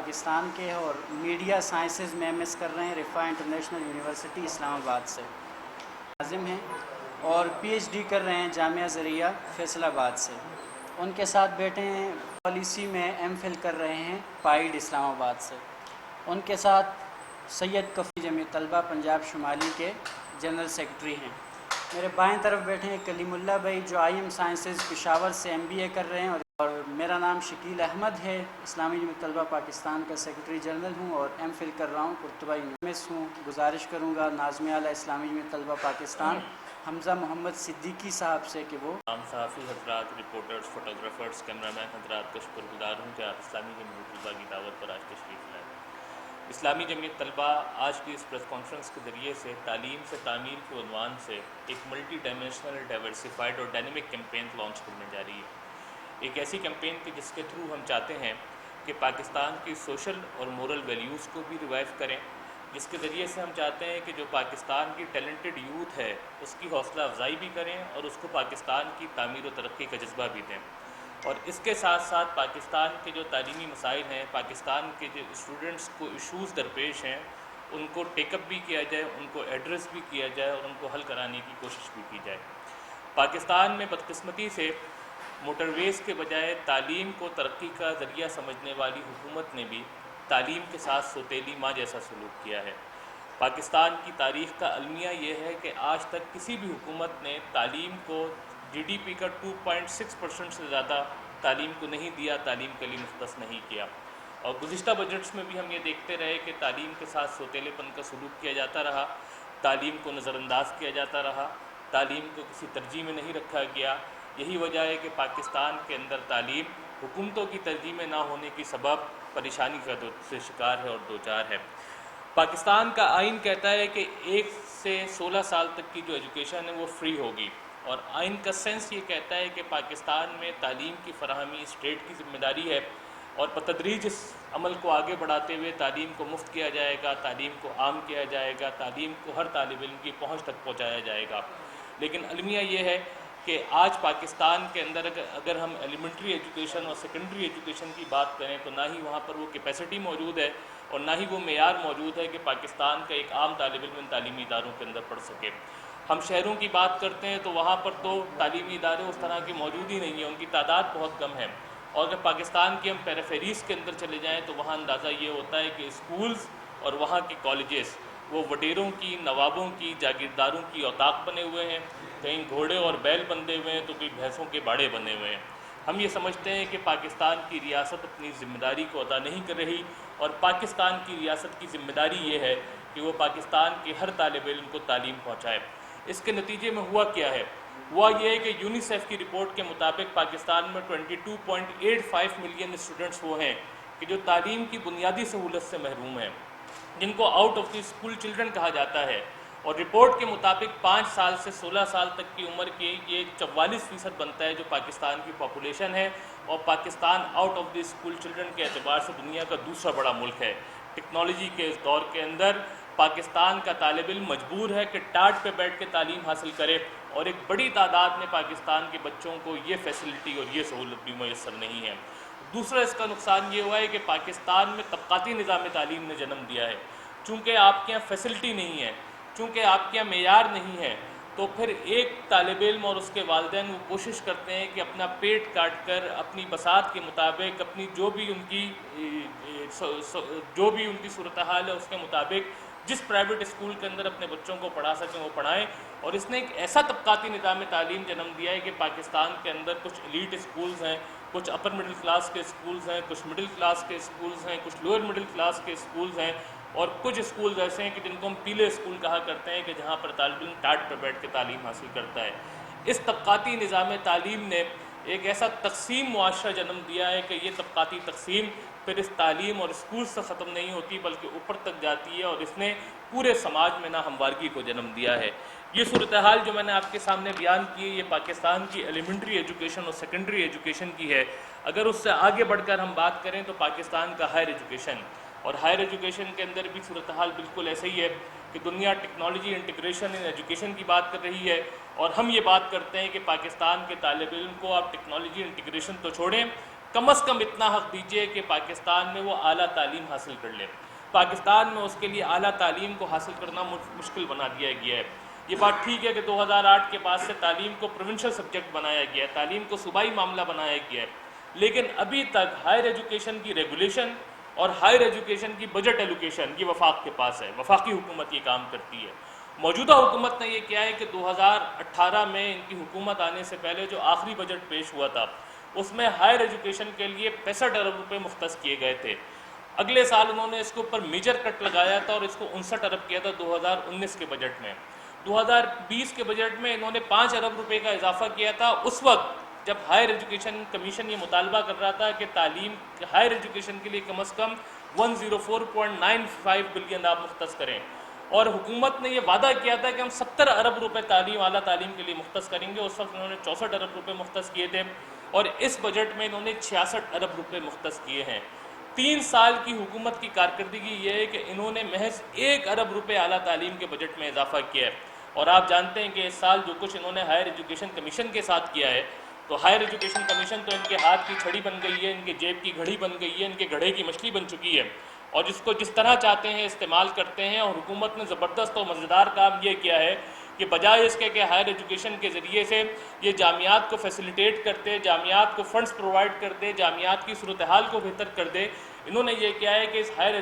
پاکستان کے اور media sciences میں MS کر رہے ہیں رفاع انٹرنیشنل یونیورسٹی اسلام آباد سے ناظم ہیں، اور PhD کر رہے ہیں جامعہ ذریعہ فیصل آباد سے۔ ان کے ساتھ بیٹھے ہیں پالیسی میں MPhil کر رہے ہیں پائیڈ اسلام آباد سے۔ ان کے ساتھ سید کفی جمعیت طلبہ پنجاب شمالی کے جنرل سیکرٹری ہیں۔ میرے بائیں طرف بیٹھے ہیں کلیم اللہ بھائی جو IM سائنسز پشاور سے MBA کر رہے ہیں، اور میرا نام شکیل احمد ہے، اسلامی جمعیت طلبہ پاکستان کا سیکرٹری جنرل ہوں اور MPhil کر رہا ہوں قرطبہ یونیورسٹی ہوں۔ گزارش کروں گا ناظم اعلیٰ اسلامی جمعیت طلبہ پاکستان حمزہ محمد صدیقی صاحب سے کہ وہ تمام صحافی حضرات، رپورٹرز، فوٹوگرافرز، کیمرہ مین حضرات کا شکر گزار ہوں کہ آپ اسلامی جمعیت طلبہ کی دعوت پر آج تشریف لائے۔ اسلامی جمعیت طلبہ آج کی اس پریس کانفرنس کے ذریعے سے تعلیم سے تعمیر کے عنوان سے ایک ملٹی ڈائمینشنل ڈائیورسفائڈ اور ڈائنمک کیمپین لانچ کرنے جا رہی ہے۔ ایک ایسی کیمپین کی جس کے تھرو ہم چاہتے ہیں کہ پاکستان کی سوشل اور مورل ویلیوز کو بھی ریوائیو کریں، جس کے ذریعے سے ہم چاہتے ہیں کہ جو پاکستان کی ٹیلنٹڈ یوتھ ہے اس کی حوصلہ افزائی بھی کریں اور اس کو پاکستان کی تعمیر و ترقی کا جذبہ بھی دیں، اور اس کے ساتھ ساتھ پاکستان کے جو تعلیمی مسائل ہیں، پاکستان کے جو اسٹوڈنٹس کو ایشوز درپیش ہیں، ان کو ٹیک اپ بھی کیا جائے، ان کو ایڈریس بھی کیا جائے اور ان کو حل کرانے کی کوشش بھی کی جائے۔ پاکستان میں بدقسمتی سے موٹر ویز کے بجائے تعلیم کو ترقی کا ذریعہ سمجھنے والی حکومت نے بھی تعلیم کے ساتھ سوتیلی ماں جیسا سلوک کیا ہے۔ پاکستان کی تاریخ کا المیہ یہ ہے کہ آج تک کسی بھی حکومت نے تعلیم کو GDP کا 2.6% سے زیادہ تعلیم کو نہیں دیا، تعلیم کے لیے مختص نہیں کیا، اور گزشتہ بجٹس میں بھی ہم یہ دیکھتے رہے کہ تعلیم کے ساتھ سوتیلے پن کا سلوک کیا جاتا رہا، تعلیم کو نظر انداز کیا جاتا رہا، تعلیم کو کسی ترجیح میں نہیں رکھا گیا۔ یہی وجہ ہے کہ پاکستان کے اندر تعلیم حکومتوں کی ترجیح میں نہ ہونے کی سبب پریشانی کا سے شکار ہے اور دوچار ہے۔ پاکستان کا آئین کہتا ہے کہ 1 سے 16 سال تک کی جو ایجوکیشن ہے وہ فری ہوگی، اور آئین کا سینس یہ کہتا ہے کہ پاکستان میں تعلیم کی فراہمی اسٹیٹ کی ذمہ داری ہے، اور بتدریج اس عمل کو آگے بڑھاتے ہوئے تعلیم کو مفت کیا جائے گا، تعلیم کو عام کیا جائے گا، تعلیم کو ہر طالب علم کی پہنچ تک پہنچایا جائے گا۔ لیکن المیہ یہ ہے کہ آج پاکستان کے اندر اگر ہم ایلیمنٹری ایجوکیشن اور سیکنڈری ایجوکیشن کی بات کریں تو نہ ہی وہاں پر وہ کیپیسٹی موجود ہے اور نہ ہی وہ معیار موجود ہے کہ پاکستان کا ایک عام طالب علم ان تعلیمی اداروں کے اندر پڑھ سکے۔ ہم شہروں کی بات کرتے ہیں تو وہاں پر تو تعلیمی ادارے اس طرح کی موجود ہی نہیں ہیں، ان کی تعداد بہت کم ہے، اور اگر پاکستان کی ہم پیریفیریز کے اندر چلے جائیں تو وہاں اندازہ یہ ہوتا ہے کہ اسکولز اور وہاں کے کالجز وہ وڈیروں کی، نوابوں کی، جاگیرداروں کی اوطاق بنے ہوئے ہیں، کہیں گھوڑے اور بیل بندھے ہوئے ہیں تو کوئی بھینسوں کے باڑے بنے ہوئے ہیں۔ ہم یہ سمجھتے ہیں کہ پاکستان کی ریاست اپنی ذمہ داری کو ادا نہیں کر رہی، اور پاکستان کی ریاست کی ذمہ داری یہ ہے کہ وہ پاکستان کے ہر طالب علم کو تعلیم پہنچائے۔ اس کے نتیجے میں ہوا کیا ہے؟ ہوا یہ ہے کہ یونیسیف کی رپورٹ کے مطابق پاکستان میں 22.85 ملین اسٹوڈنٹس وہ ہیں کہ جو تعلیم کی بنیادی سہولت سے محروم ہیں، جن کو out of the school children کہا جاتا ہے، اور رپورٹ کے مطابق 5 سال سے 16 سال تک کی عمر کے یہ 44% بنتا ہے جو پاکستان کی پاپولیشن ہے، اور Pakistan out of the school children کے اعتبار سے دنیا کا دوسرا بڑا ملک ہے۔ ٹیکنالوجی کے اس دور کے اندر پاکستان کا طالب علم مجبور ہے کہ ٹاٹ پہ بیٹھ کے تعلیم حاصل کرے، اور ایک بڑی تعداد میں پاکستان کے بچوں کو یہ فیسلٹی اور یہ سہولت بھی میسر نہیں ہے۔ دوسرا اس کا نقصان یہ ہوا ہے کہ پاکستان میں طبقاتی نظام تعلیم نے جنم دیا ہے۔ چونکہ آپ کے یہاں فیسلٹی نہیں ہے، چونکہ آپ کے یہاں معیار نہیں ہے، تو پھر ایک طالب علم اور اس کے والدین وہ کوشش کرتے ہیں کہ اپنا پیٹ کاٹ کر اپنی بساط کے مطابق اپنی جو بھی ان کی صورتحال ہے اس کے مطابق جس پرائیویٹ اسکول کے اندر اپنے بچوں کو پڑھا سکیں وہ پڑھائیں، اور اس نے ایک ایسا طبقاتی نظام تعلیم جنم دیا ہے کہ پاکستان کے اندر کچھ ایلیٹ اسکولز ہیں، کچھ اپر مڈل کلاس کے اسکولز ہیں، کچھ مڈل کلاس کے اسکولز ہیں، کچھ لوئر مڈل کلاس کے اسکولز ہیں، اور کچھ اسکولز ایسے ہیں کہ جن کو ہم پیلے اسکول کہا کرتے ہیں کہ جہاں پر طالب علم ٹاٹ پر بیٹھ کے تعلیم حاصل کرتا ہے۔ اس طبقاتی نظام تعلیم نے ایک ایسا تقسیم معاشرہ جنم دیا ہے کہ یہ طبقاتی تقسیم پھر اس تعلیم اور اسکول سے ختم نہیں ہوتی بلکہ اوپر تک جاتی ہے، اور اس نے پورے سماج میں ناہموارگی کو جنم دیا ہے۔ یہ صورتحال جو میں نے آپ کے سامنے بیان کی ہے یہ پاکستان کی ایلیمنٹری ایجوکیشن اور سیکنڈری ایجوکیشن کی ہے۔ اگر اس سے آگے بڑھ کر ہم بات کریں تو پاکستان کا ہائر ایجوکیشن، اور ہائر ایجوکیشن کے اندر بھی صورتحال بالکل ایسے ہی ہے کہ دنیا ٹیکنالوجی انٹیگریشن ان ایجوکیشن کی بات کر رہی ہے، اور ہم یہ بات کرتے ہیں کہ پاکستان کے طالب علم کو آپ ٹیکنالوجی انٹیگریشن تو چھوڑیں، کم از کم اتنا حق دیجیے کہ پاکستان میں وہ اعلیٰ تعلیم حاصل کر لے. پاکستان میں اس کے لیے اعلیٰ تعلیم کو حاصل کرنا مشکل بنا دیا گیا ہے. یہ بات ٹھیک ہے کہ 2008 کے بعد سے تعلیم کو پروونشل سبجیکٹ بنایا گیا ہے, تعلیم کو صوبائی معاملہ بنایا گیا ہے, لیکن ابھی تک ہائر ایجوکیشن کی ریگولیشن اور ہائر ایجوکیشن کی بجٹ ایلوکیشن یہ وفاق کے پاس ہے. وفاقی حکومت یہ کام کرتی ہے. موجودہ حکومت نے یہ کیا ہے کہ 2018 میں ان کی حکومت آنے سے پہلے جو آخری بجٹ پیش ہوا تھا اس میں ہائر ایجوکیشن کے لیے 65 ارب روپے مختص کیے گئے تھے. اگلے سال انہوں نے اس کے اوپر میجر کٹ لگایا تھا اور اس کو 59 ارب کیا تھا 2019 کے بجٹ میں. 2020 کے بجٹ میں انہوں نے 5 ارب روپے کا اضافہ کیا تھا, اس وقت جب ہائر ایجوکیشن کمیشن یہ مطالبہ کر رہا تھا کہ تعلیم ہائر ایجوکیشن کے لیے کم از کم 104.95 بلین آپ مختص کریں, اور حکومت نے یہ وعدہ کیا تھا کہ ہم 70 ارب روپے اعلیٰ تعلیم کے لیے مختص کریں گے. اس وقت انہوں نے 64 ارب روپے مختص کیے تھے اور اس بجٹ میں انہوں نے 66 ارب روپے مختص کیے ہیں. 3 سال کی حکومت کی کارکردگی یہ ہے کہ انہوں نے محض 1 ارب روپے اعلیٰ تعلیم کے بجٹ میں اضافہ کیا ہے. اور آپ جانتے ہیں کہ اس سال جو کچھ انہوں نے ہائر ایجوکیشن کمیشن کے ساتھ کیا ہے, تو ہائر ایجوکیشن کمیشن تو ان کے ہاتھ کی چھڑی بن گئی ہے, ان کے جیب کی گھڑی بن گئی ہے, ان کے گھڑے کی مچھلی بن چکی ہے, اور جس کو جس طرح چاہتے ہیں استعمال کرتے ہیں. اور حکومت نے زبردست اور مزیدار کام یہ کیا ہے کہ بجائے اس کے کہ ہائر ایجوکیشن کے ذریعے سے یہ جامعات کو فیسیلیٹیٹ کرتے, جامعات کو فنڈز پرووائڈ کرتے, جامعات کی صورتحال کو بہتر کر دے, انہوں نے یہ کیا ہے کہ اس ہائر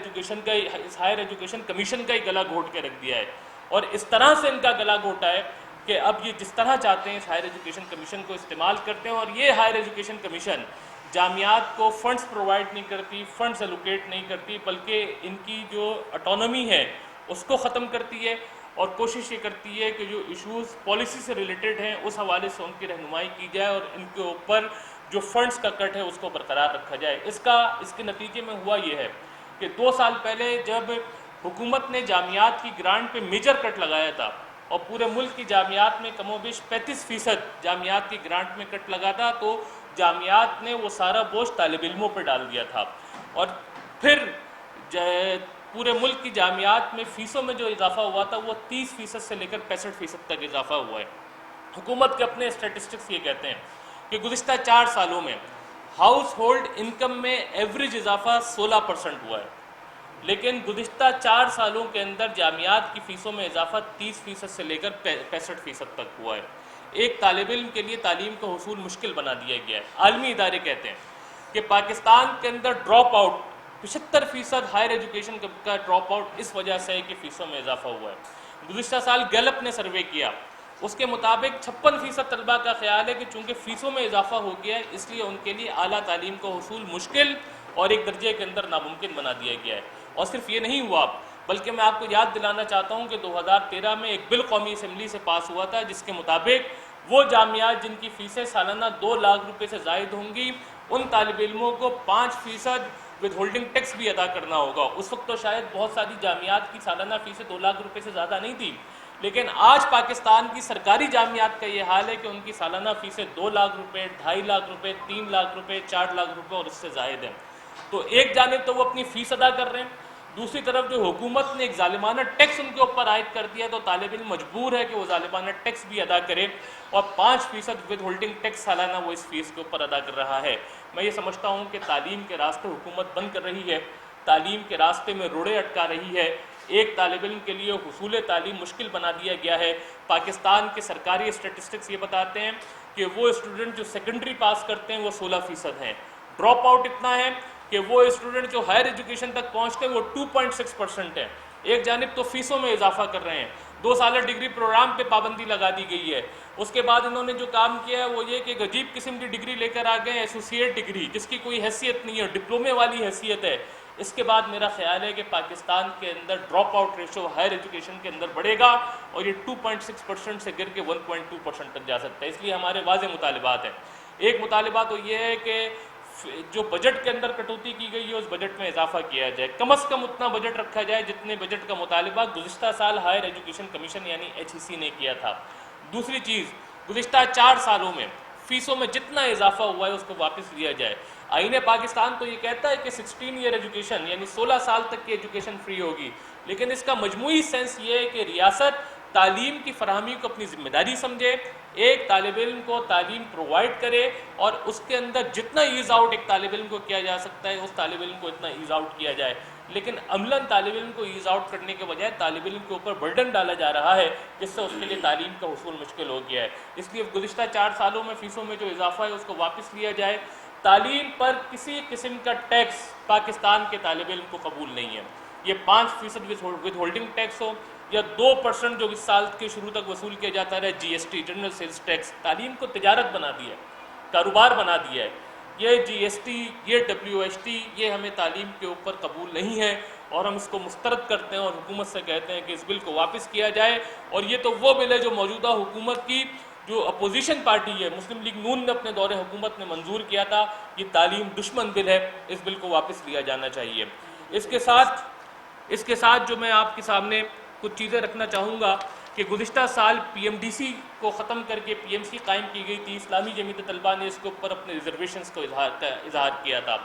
ایجوکیشن کمیشن کا ہی گلا گھونٹ کے رکھ دیا ہے. اور اس طرح سے ان کا گلا گھونٹا ہے کہ اب یہ جس طرح چاہتے ہیں اس ہائر ایجوکیشن کمیشن کو استعمال کرتے ہیں. اور یہ ہائر ایجوکیشن کمیشن جامعات کو فنڈز پرووائڈ نہیں کرتی, فنڈز الوکیٹ نہیں کرتی, بلکہ ان کی جو اٹانومی ہے اس کو ختم کرتی ہے, اور کوشش یہ کرتی ہے کہ جو ایشوز پالیسی سے ریلیٹڈ ہیں اس حوالے سے ان کی رہنمائی کی جائے اور ان کے اوپر جو فنڈز کا کٹ ہے اس کو برقرار رکھا جائے. اس کے نتیجے میں ہوا یہ ہے کہ 2 سال پہلے جب حکومت نے جامعات کی گرانٹ پہ میجر کٹ لگایا تھا اور پورے ملک کی جامعات میں کم و بیش 35% جامعات کی گرانٹ میں کٹ لگا تھا, تو جامعات نے وہ سارا بوجھ طالب علموں پہ ڈال دیا تھا. اور پھر پورے ملک کی جامعات میں فیسوں میں جو اضافہ ہوا تھا وہ 30% سے لے کر 65% تک اضافہ ہوا ہے. حکومت کے اپنے اسٹیٹسٹکس یہ کہتے ہیں کہ گزشتہ 4 سالوں میں ہاؤس ہولڈ انکم میں ایوریج اضافہ 16% ہوا ہے, لیکن گزشتہ 4 سالوں کے اندر جامعات کی فیسوں میں اضافہ 30% سے لے کر 65% تک ہوا ہے. ایک طالب علم کے لیے تعلیم کا حصول مشکل بنا دیا گیا ہے. عالمی ادارے کہتے ہیں کہ پاکستان کے اندر ڈراپ آؤٹ 75% ہائر ایجوکیشن کا ڈراپ آؤٹ اس وجہ سے ہے کہ فیسوں میں اضافہ ہوا ہے. گزشتہ سال گیلپ نے سروے کیا, اس کے مطابق 56% طلباء کا خیال ہے کہ چونکہ فیسوں میں اضافہ ہو گیا ہے اس لیے ان کے لیے اعلیٰ تعلیم کا حصول مشکل اور ایک درجے کے اندر ناممکن بنا دیا گیا ہے. اور صرف یہ نہیں ہوا, بلکہ میں آپ کو یاد دلانا چاہتا ہوں کہ 2013 میں ایک بل قومی اسمبلی سے پاس ہوا تھا جس کے مطابق وہ جامعات جن کی فیسیں سالانہ 2 لاکھ روپے سے زائد ہوں گی ان طالب علموں کو 5% ود ہولڈنگ ٹیکس بھی ادا کرنا ہوگا. اس وقت تو شاید بہت ساری جامعات کی سالانہ فیسیں 2 لاکھ روپے سے زیادہ نہیں تھی, لیکن آج پاکستان کی سرکاری جامعات کا یہ حال ہے کہ ان کی سالانہ فیسیں 2 لاکھ روپے, 2.5 لاکھ روپے, 3 لاکھ روپے, 4 لاکھ روپے اور اس سے زائد ہیں. تو ایک جانب تو وہ اپنی فیس ادا کر رہے ہیں, دوسری طرف جو حکومت نے ایک ظالمانہ ٹیکس ان کے اوپر عائد کر دیا تو طالب علم مجبور ہے کہ وہ ظالمانہ ٹیکس بھی ادا کرے, اور 5% ود ہولڈنگ ٹیکس سالانہ وہ اس فیس کے اوپر ادا کر رہا ہے. میں یہ سمجھتا ہوں کہ تعلیم کے راستے حکومت بند کر رہی ہے, تعلیم کے راستے میں روڑے اٹکا رہی ہے, ایک طالب علم کے لیے حصول تعلیم مشکل بنا دیا گیا ہے. پاکستان کے سرکاری اسٹیٹسٹکس یہ بتاتے ہیں کہ وہ اسٹوڈنٹ جو سیکنڈری پاس کرتے ہیں وہ 16% ہیں, ڈراپ آؤٹ اتنا ہے کہ وہ اسٹوڈنٹ جو ہائر ایجوکیشن تک پہنچتے ہیں وہ 2.6% ہیں. ایک جانب تو فیسوں میں اضافہ کر رہے ہیں, 2 سالہ ڈگری پروگرام پہ پابندی لگا دی گئی ہے, اس کے بعد انہوں نے جو کام کیا ہے وہ یہ کہ ایک عجیب قسم کی ڈگری لے کر آ گئے, ایسوسیٹ ڈگری جس کی کوئی حیثیت نہیں ہے, ڈپلومے والی حیثیت ہے. اس کے بعد میرا خیال ہے کہ پاکستان کے اندر drop out ratio higher education کے اندر بڑھے گا اور یہ 2.6% سے گر کے 1.2% تک جا سکتا ہے. اس لیے ہمارے واضح مطالبات ہیں. ایک مطالبہ تو یہ ہے کہ جو بجٹ کے اندر کٹوتی کی گئی ہے اس بجٹ میں اضافہ کیا جائے, کم از کم اتنا بجٹ رکھا جائے جتنے بجٹ کا مطالبہ گزشتہ سال ہائر ایجوکیشن کمیشن یعنی HEC نے کیا تھا. دوسری چیز, گزشتہ 4 سالوں میں فیسوں میں جتنا اضافہ ہوا ہے اس کو واپس لیا جائے. آئین پاکستان تو یہ کہتا ہے کہ 16 ایئر ایجوکیشن یعنی 16 سال تک کی ایجوکیشن فری ہوگی, لیکن اس کا مجموعی سینس یہ ہے کہ ریاست تعلیم کی فراہمی کو اپنی ذمہ داری سمجھے، ایک طالب علم کو تعلیم پرووائڈ کرے اور اس کے اندر جتنا ایز آؤٹ ایک طالب علم کو کیا جا سکتا ہے اس طالب علم کو اتنا ایز آؤٹ کیا جائے. لیکن عملاً طالب علم کو ایز آؤٹ کرنے کے بجائے طالب علم کے اوپر برڈن ڈالا جا رہا ہے جس سے اس کے لیے تعلیم کا حصول مشکل ہو گیا ہے. اس لیے گزشتہ 4 سالوں میں فیسوں میں جو اضافہ ہے اس کو واپس لیا جائے. تعلیم پر کسی قسم کا ٹیکس پاکستان کے طالب علم کو قبول نہیں ہے. یہ 5% ود ہولڈنگ ٹیکس ہو یا 2% جو اس سال کے شروع تک وصول کیا جاتا ہے G S T general sales tax. تعلیم کو تجارت بنا دیا ہے، کاروبار بنا دیا ہے. یہ جی ایس ٹی، یہ ڈبلیو ایچ ٹی، یہ ہمیں تعلیم کے اوپر قبول نہیں ہے اور ہم اس کو مسترد کرتے ہیں اور حکومت سے کہتے ہیں کہ اس بل کو واپس کیا جائے. اور یہ تو وہ بل ہے جو موجودہ حکومت کی جو اپوزیشن پارٹی ہے مسلم لیگ نون نے اپنے دور حکومت میں منظور کیا تھا. یہ تعلیم دشمن بل ہے، اس بل کو واپس لیا جانا چاہیے. اس کے ساتھ جو میں آپ کے سامنے کچھ چیزیں رکھنا چاہوں گا کہ گزشتہ سال پی ایم ڈی سی کو ختم کر کے پی ایم سی قائم کی گئی تھی. اسلامی جمعیت طلبہ نے اس کے اوپر اپنے ریزرویشنز کو اظہار کیا تھا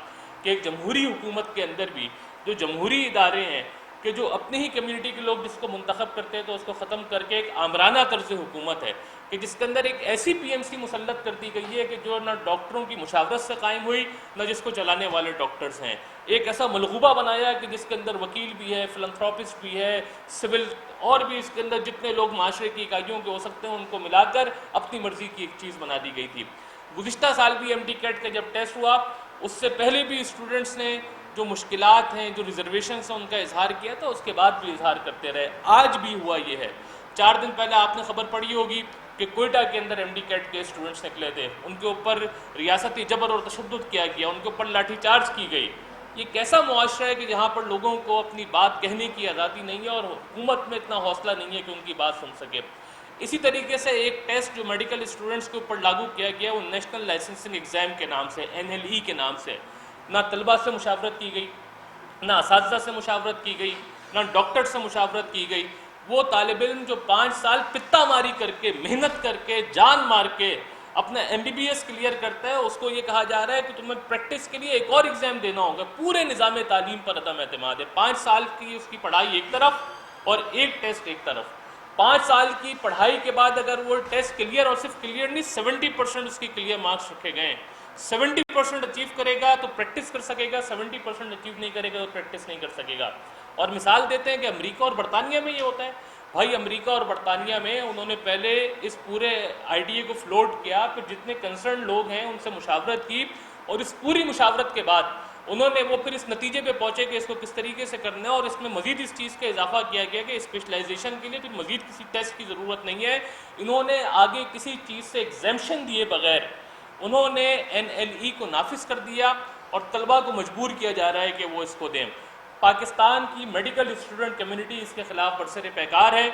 کہ ایک جمہوری حکومت کے اندر بھی جو جمہوری ادارے ہیں کہ جو اپنی ہی کمیونٹی کے لوگ جس کو منتخب کرتے ہیں تو اس کو ختم کر کے ایک آمرانہ طرز حکومت ہے کہ جس کے اندر ایک ایسی پی ایم سی مسلط کر دی گئی ہے کہ جو نہ ڈاکٹروں کی مشاورت سے قائم ہوئی نہ جس کو چلانے والے ڈاکٹرز ہیں. ایک ایسا ملغوبہ بنایا کہ جس کے اندر وکیل بھی ہے، فلنتھراپسٹ بھی ہے، سول اور بھی اس کے اندر جتنے لوگ معاشرے کی اکائیوں کے ہو سکتے ہیں ان کو ملا کر اپنی مرضی کی ایک چیز بنا دی گئی تھی. گزشتہ سال بھی ایم ڈی کیٹ کا جب ٹیسٹ ہوا اس سے پہلے بھی اسٹوڈنٹس نے جو مشکلات ہیں جو ریزرویشنس ہیں ان کا اظہار کیا تھا، اس کے بعد بھی اظہار کرتے رہے. آج بھی ہوا یہ ہے. 4 دن پہلے آپ نے خبر پڑھی ہوگی کہ کوئٹہ کے اندر ایم ڈی کیٹ کے اسٹوڈنٹس نکلے تھے، ان کے اوپر ریاستی جبر اور تشدد کیا گیا، ان کے اوپر لاٹھی چارج کی گئی. یہ کیسا معاشرہ ہے کہ جہاں پر لوگوں کو اپنی بات کہنے کی آزادی نہیں ہے اور حکومت میں اتنا حوصلہ نہیں ہے کہ ان کی بات سن سکے. اسی طریقے سے ایک ٹیسٹ جو میڈیکل اسٹوڈنٹس کے اوپر لاگو کیا گیا وہ نیشنل لائسنسنگ ایگزام کے نام سے NLE کے نام سے. نہ طلبہ سے مشاورت کی گئی، نہ اساتذہ سے مشاورت کی گئی، نہ ڈاکٹر سے مشاورت کی گئی. وہ طالب علم جو 5 سال پتا ماری کر کے محنت کر کے جان مار کے اپنا MBBS کلیئر کرتا ہے اس کو یہ کہا جا رہا ہے کہ تمہیں پریکٹس کے لیے ایک اور ایگزام دینا ہوگا. پورے نظام تعلیم پر عدم اعتماد ہے. 5 سال کی اس کی پڑھائی ایک طرف اور ایک ٹیسٹ ایک طرف. 5 سال کی پڑھائی کے بعد اگر وہ ٹیسٹ کلیئر اور صرف کلیئر نہیں 70% اس کی کلیئر مارکس رکھے گئے ہیں. 70% اچیو کرے گا تو پریکٹس کر سکے گا، 70% اچیو نہیں کرے گا تو پریکٹس نہیں کر سکے گا. اور مثال دیتے ہیں کہ امریکہ اور برطانیہ میں یہ ہوتا ہے. بھائی امریکہ اور برطانیہ میں انہوں نے پہلے اس پورے آئیڈیا کو فلوٹ کیا، پھر جتنے کنسرن لوگ ہیں ان سے مشاورت کی اور اس پوری مشاورت کے بعد انہوں نے وہ پھر اس نتیجے پہ پہنچے کہ اس کو کس طریقے سے کرنا ہے اور اس میں مزید اس چیز کا اضافہ کیا گیا کہ اسپیشلائزیشن کے لیے پھر مزید کسی ٹیسٹ کی ضرورت نہیں ہے. انہوں نے آگے کسی چیز سے ایگزیمشن دیے بغیر انہوں نے NLE کو نافذ کر دیا اور طلبہ کو مجبور کیا جا رہا ہے کہ وہ اس کو دیں. پاکستان کی میڈیکل اسٹوڈنٹ کمیونٹی اس کے خلاف برسر پیکار ہے.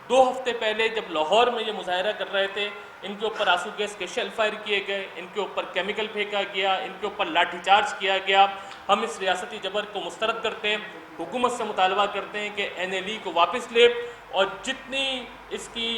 2 ہفتے پہلے جب لاہور میں یہ مظاہرہ کر رہے تھے ان کے اوپر آنسو گیس کے شیل فائر کیے گئے، ان کے اوپر کیمیکل پھینکا گیا، ان کے اوپر لاٹھی چارج کیا گیا. ہم اس ریاستی جبر کو مسترد کرتے ہیں، حکومت سے مطالبہ کرتے ہیں کہ NLE کو واپس لے اور جتنی اس کی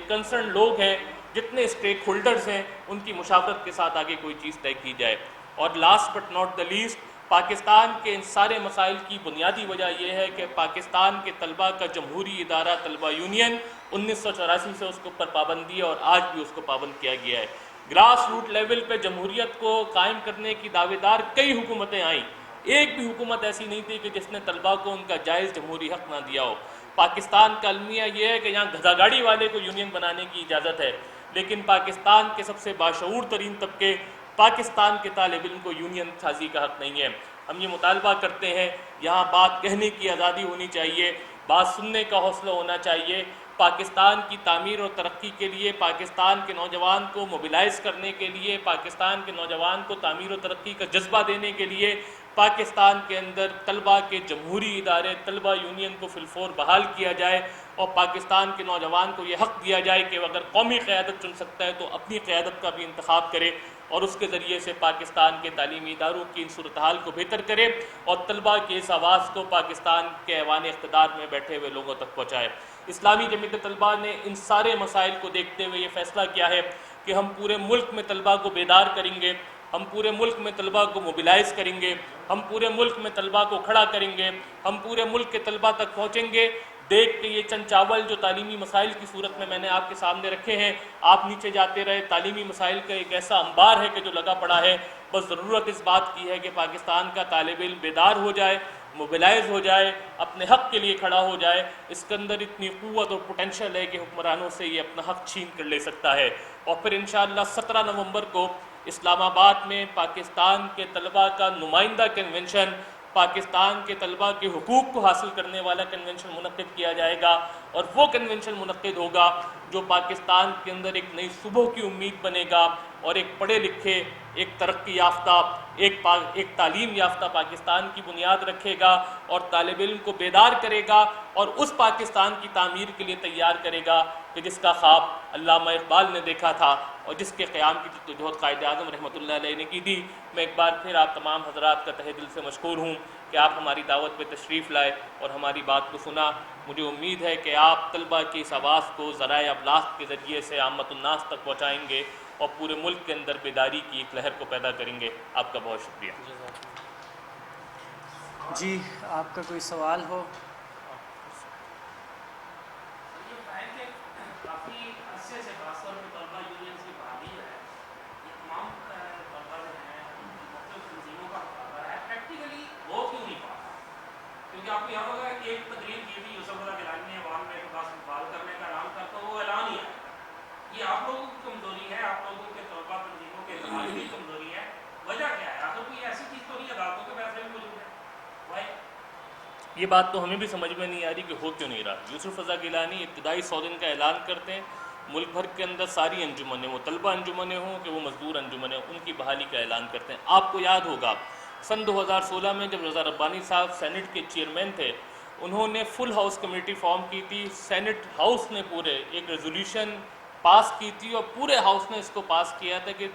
کنسرن لوگ ہیں، جتنے اسٹیک ہولڈرز ہیں ان کی مشاورت کے ساتھ آگے کوئی چیز طے کی جائے. اور last but not the least, Pakistan کے ان سارے مسائل کی بنیادی وجہ یہ ہے کہ پاکستان کے طلبہ کا جمہوری ادارہ طلبہ یونین 1984 سے اس کے اوپر پابندی ہے اور آج بھی اس کو پابند کیا گیا ہے. گراس روٹ لیول پہ جمہوریت کو قائم کرنے کی دعوے دار کئی حکومتیں آئیں، ایک بھی حکومت ایسی نہیں تھی کہ جس نے طلبہ کو ان کا جائز جمہوری حق نہ دیا ہو. پاکستان کا المیہ یہ ہے کہ یہاں گدھا گاڑی والے کو یونین بنانے کی اجازت ہے، لیکن پاکستان کے سب سے باشعور ترین طبقے پاکستان کے طالب علم کو یونین سازی کا حق نہیں ہے. ہم یہ مطالبہ کرتے ہیں یہاں بات کہنے کی آزادی ہونی چاہیے، بات سننے کا حوصلہ ہونا چاہیے. پاکستان کی تعمیر اور ترقی کے لیے، پاکستان کے نوجوان کو موبلائز کرنے کے لیے، پاکستان کے نوجوان کو تعمیر و ترقی کا جذبہ دینے کے لیے پاکستان کے اندر طلبہ کے جمہوری ادارے طلبہ یونین کو فی الفور بحال کیا جائے اور پاکستان کے نوجوان کو یہ حق دیا جائے کہ اگر قومی قیادت چن سکتا ہے تو اپنی قیادت کا بھی انتخاب کرے اور اس کے ذریعے سے پاکستان کے تعلیمی اداروں کی ان صورتحال کو بہتر کرے اور طلبہ کی اس آواز کو پاکستان کے ایوان اقتدار میں بیٹھے ہوئے لوگوں تک پہنچائے. اسلامی جمعیت طلبہ نے ان سارے مسائل کو دیکھتے ہوئے یہ فیصلہ کیا ہے کہ ہم پورے ملک میں طلبہ کو بیدار کریں گے، ہم پورے ملک میں طلبہ کو موبلائز کریں گے، ہم پورے ملک میں طلبہ کو کھڑا کریں گے، ہم پورے ملک کے طلبہ تک پہنچیں گے دیکھ کے یہ چند چاول جو تعلیمی مسائل کی صورت میں نے آپ کے سامنے رکھے ہیں، آپ نیچے جاتے رہے. تعلیمی مسائل کا ایک ایسا انبار ہے کہ جو لگا پڑا ہے. بس ضرورت اس بات کی ہے کہ پاکستان کا طالب علم بیدار ہو جائے، موبلائز ہو جائے، اپنے حق کے لیے کھڑا ہو جائے. اس کے اندر اتنی قوت اور پوٹینشل ہے کہ حکمرانوں سے یہ اپنا حق چھین کر لے سکتا ہے. اور پھر انشاءاللہ 17 نومبر کو اسلام آباد میں پاکستان کے طلباء کا نمائندہ کنونشن، پاکستان کے طلباء کے حقوق کو حاصل کرنے والا کنونشن منعقد کیا جائے گا. اور وہ کنونشن منعقد ہوگا جو پاکستان کے اندر ایک نئی صبح کی امید بنے گا، اور ایک پڑھے لکھے، ایک ترقی یافتہ، ایک تعلیم یافتہ پاکستان کی بنیاد رکھے گا، اور طالب علم کو بیدار کرے گا، اور اس پاکستان کی تعمیر کے لیے تیار کرے گا کہ جس کا خواب علامہ اقبال نے دیکھا تھا اور جس کے قیام کی جدوجہد قائد اعظم رحمۃ اللہ علیہ نے کی تھی. میں ایک بار پھر آپ تمام حضرات کا تہہ دل سے مشکور ہوں کہ آپ ہماری دعوت پہ تشریف لائے اور ہماری بات کو سنا. مجھے امید ہے کہ آپ طلباء کی اس آواز کو ذرائع ابلاغ کے ذریعے سے عامت الناس تک پہنچائیں گے اور پورے ملک کے اندر بیداری کی ایک لہر کو پیدا کریں گے. آپ کا بہت شکریہ. جی، آپ کا کوئی سوال ہو؟ کافی عرصے سے خاص طور پہ طلبہ یونین کی بحالی ہے، یہ تمام طلبہ جو ہیں مختلف تنظیموں کا مطالبہ ہے، پریکٹیکلی ہو کیوں نہیں پاتا؟ کیونکہ آپ کو یاد ہوگا کہ ایک تقریر کی تھی یوسف اللہ گیلانی نے عوام میں پاس بحال کرنے کا اعلان کرتا، وہ اعلان ہی ہے. یہ آپ لوگوں کی کمزوری ہے، آپ لوگوں کے طلبہ تنظیموں کے اتحاد کی کمزوری ہے. وجہ کیا ہے؟ آخر کوئی ایسی چیز تو نہیں ہے، عدالتوں کے فیصلے بھی موجود ہیں. وائی؟ یہ بات تو ہمیں بھی سمجھ میں نہیں آ رہی کہ ہو کیوں نہیں رہا. یوسف رضا گیلانی ابتدائی 100 دن کا اعلان کرتے ہیں، ملک بھر کے اندر ساری انجمنیں، وہ طلبہ انجمنیں ہوں کہ وہ مزدور انجمنیں، ان کی بحالی کا اعلان کرتے ہیں. آپ کو یاد ہوگا سن 2016 میں جب رضا ربانی صاحب سینٹ کے چیئرمین تھے، انہوں نے فل ہاؤس کمیٹی فارم کی تھی. سینٹ ہاؤس نے پورے ایک ریزولوشن پاس کی تھی اور پورے ہاؤس نے اس کو پاس کیا تھا کہ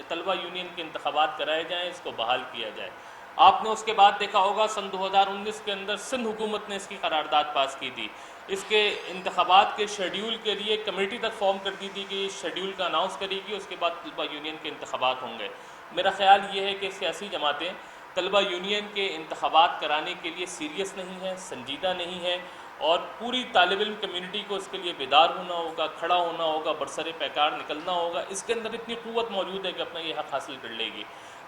طلبہ یونین کے انتخابات کرائے جائیں، اس کو بحال کیا جائے. آپ نے اس کے بعد دیکھا ہوگا سن 2019 کے اندر سندھ حکومت نے اس کی قرارداد پاس کی تھی. اس کے انتخابات کے شیڈیول کے لیے کمیٹی تک فارم کر دی تھی کہ اس شیڈیول کا اناؤنس کرے گی، اس کے بعد طلبہ یونین کے انتخابات ہوں گے. میرا خیال یہ ہے کہ سیاسی جماعتیں طلبہ یونین کے انتخابات کرانے کے لیے سیریس نہیں ہیں، سنجیدہ نہیں ہیں، اور پوری طالب علم کمیونٹی کو اس کے لیے بیدار ہونا ہوگا، کھڑا ہونا ہوگا، برسر پیکار نکلنا ہوگا. اس کے اندر اتنی قوت موجود ہے کہ اپنا یہ حق حاصل کر لے گی.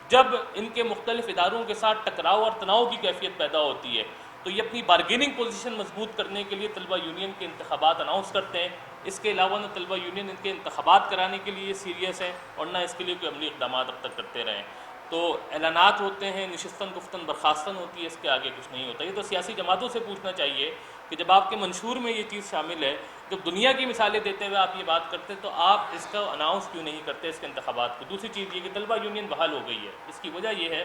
جب ان کے مختلف اداروں کے ساتھ ٹکراؤ اور تناؤ کی کیفیت پیدا ہوتی ہے تو یہ اپنی بارگیننگ پوزیشن مضبوط کرنے کے لیے طلبہ یونین کے انتخابات اناؤنس کرتے ہیں. اس کے علاوہ نہ طلبہ یونین ان کے انتخابات کرانے کے لیے سیریس ہے اور نہ اس کے لیے کوئی عملی اقدامات اب تک کرتے رہے. تو اعلانات ہوتے ہیں، نشستن گفتن برخاستن ہوتی ہے، اس کے آگے کچھ نہیں ہوتا. یہ تو سیاسی جماعتوں سے پوچھنا چاہیے کہ جب آپ کے منشور میں یہ چیز شامل ہے، جب دنیا کی مثالیں دیتے ہوئے آپ یہ بات کرتے تو آپ اس کا اناؤنس کیوں نہیں کرتے اس کے انتخابات کو. دوسری چیز یہ کہ طلبہ یونین بحال ہو گئی ہے. اس کی وجہ یہ ہے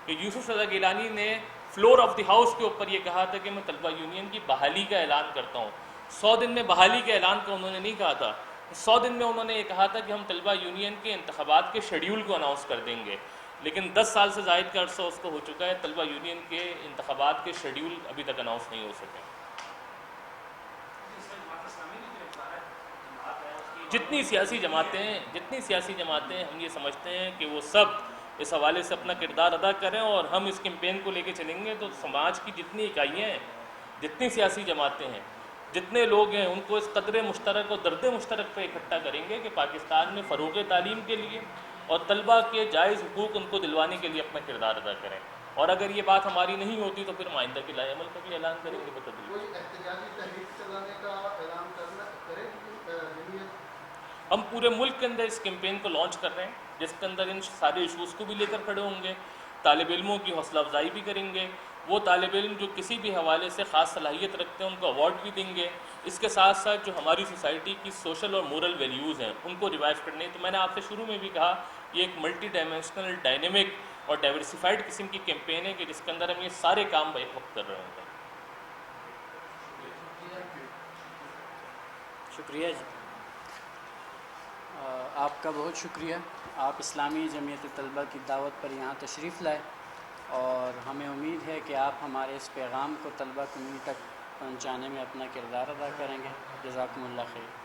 کہ یوسف رضا گیلانی نے فلور آف دی ہاؤس کے اوپر یہ کہا تھا کہ میں طلبہ یونین کی بحالی کا اعلان کرتا ہوں. 100 دن میں بحالی کے اعلان کا انہوں نے نہیں کہا تھا. 100 دن میں انہوں نے یہ کہا تھا کہ ہم طلبہ یونین کے انتخابات کے شیڈیول کو اناؤنس کر دیں گے. لیکن 10 سال سے زائد کا عرصہ اس کو ہو چکا ہے، طلبہ یونین کے انتخابات کے شیڈیول ابھی تک اناؤنس نہیں ہو سکے. جتنی سیاسی جماعتیں ہم یہ سمجھتے ہیں کہ وہ سب اس حوالے سے اپنا کردار ادا کریں اور ہم اس کیمپین کو لے کے چلیں گے، تو سماج کی جتنی اکائیاں ہیں، جتنی سیاسی جماعتیں ہیں، جتنے لوگ ہیں، ان کو اس قدر مشترک اور درد مشترک پہ اکٹھا کریں گے کہ پاکستان میں فروغ تعلیم کے لیے اور طلباء کے جائز حقوق ان کو دلوانے کے لیے اپنا کردار ادا کریں. اور اگر یہ بات ہماری نہیں ہوتی تو پھر ہم آئندہ کے لائے عمل کا بھی اعلان کریں گے بتدریج. ہم پورے ملک کے اندر اس کیمپین کو لانچ کر رہے ہیں، جس کے اندر ان سارے ایشوز کو بھی لے کر کھڑے ہوں گے، طالب علموں کی حوصلہ افزائی بھی کریں گے. وہ طالب علم جو کسی بھی حوالے سے خاص صلاحیت رکھتے ہیں ان کو ایوارڈ بھی دیں گے. اس کے ساتھ ساتھ جو ہماری سوسائٹی کی سوشل اور مورل ویلیوز ہیں ان کو ریوائیو کرنے. تو میں نے آپ سے شروع میں بھی کہا یہ ایک ملٹی ڈائمینشنل، ڈائنمک اور ڈائیورسفائڈ قسم کی کیمپین ہے کہ جس کے اندر ہم یہ سارے کام بیک وقت کر رہے ہوں گے. شکریہ جی، آپ کا بہت شکریہ. آپ اسلامی جمعیت طلبہ کی دعوت پر یہاں تشریف لائے اور ہمیں امید ہے کہ آپ ہمارے اس پیغام کو طلبہ کمیونٹی تک پہنچانے میں اپنا کردار ادا کریں گے. جزاکم اللہ خیر.